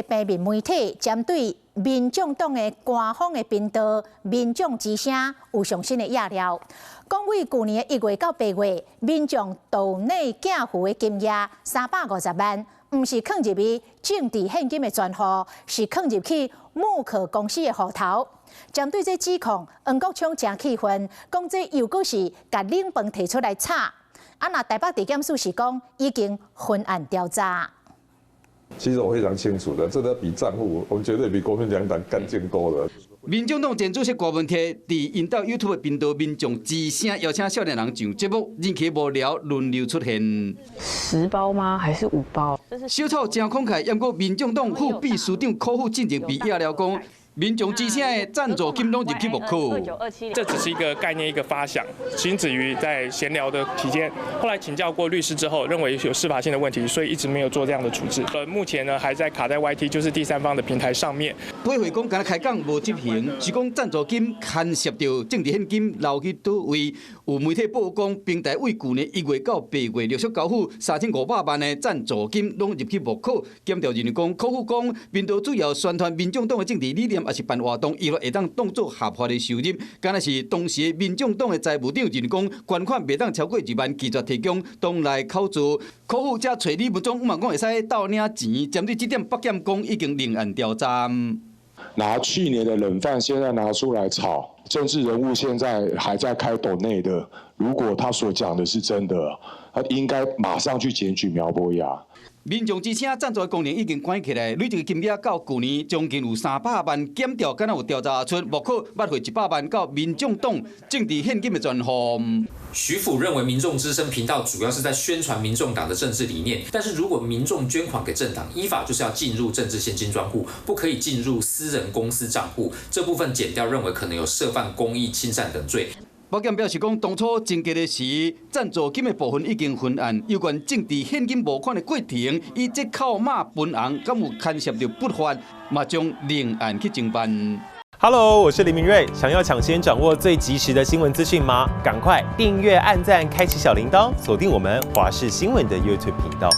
平面媒体针对民众党的官方的频道“民众之声”有上新的压料，讲为去年1月到8月，民众岛内寄付的金额350万，唔是放入去政治现金的专户，是放入去木客公司的户头。针对这指控，黄国昌真气愤，讲这又搁是甲冷饭提出来炒。那台北地检署是讲已经分案调查。其实我非常清楚的，这个比战户，我们绝对比国民两党干净多了。民众党前主席郭文摕伫因到 YouTube 频道“民众之声”邀请少年人上节目，引起无聊轮流出现。10包吗？还是5包？小草真慷慨，不过民众党副秘书长柯富进前被压了讲。民众之声的赞助金拢入去木库，这只是一个概念，一个发想，仅止于在闲聊的期间。后来请教过律师之后，认为有司法性的问题，所以一直没有做这样的处置。目前呢，还在卡在 YT， 就是第三方的平台上面。配合讲，敢开讲无执行，是讲赞助金牵涉到政治现金流去倒位。有媒体报讲，平台为去年1月到8月陆续交付3500万的赞助金，拢入去木库。检调人员讲，客户讲，频道主要宣传民众党的政治理念。也是办活动，伊会当当作合法的收入。敢若是当时民众党的财务长认讲，捐款袂当超过1万，拒绝提供党内口注。客户则找李文忠，毋讲会使倒领钱。针对这点，北检讲已经另案调查。拿去年的冷饭现在拿出来炒，政治人物现在还在开斗内的，如果他所讲的是真的，他应该马上去检举苗博雅。民众之声赞助的功能已经关起来，累计金额到去年将近有300万，检调敢若有调查出，目可捌回100万到民众党政治现金的专户。徐府认为，民众之声频道主要是在宣传民众党的政治理念，但是如果民众捐款给政党，依法就是要进入政治现金专户，不可以进入私人公司账户。这部分检调认为可能有涉犯公益侵占等罪。保检表示讲，当初征集的是赞助金的部分已经分案，有关政治现金募款的过程，以及靠码分红，敢有牵涉到不法，嘛将另案去侦办。Hello， 我是林明瑞，想要抢先掌握最及时的新闻资讯吗？赶快订阅、按赞、开启小铃铛，锁定我们华视新闻的 YouTube 频道。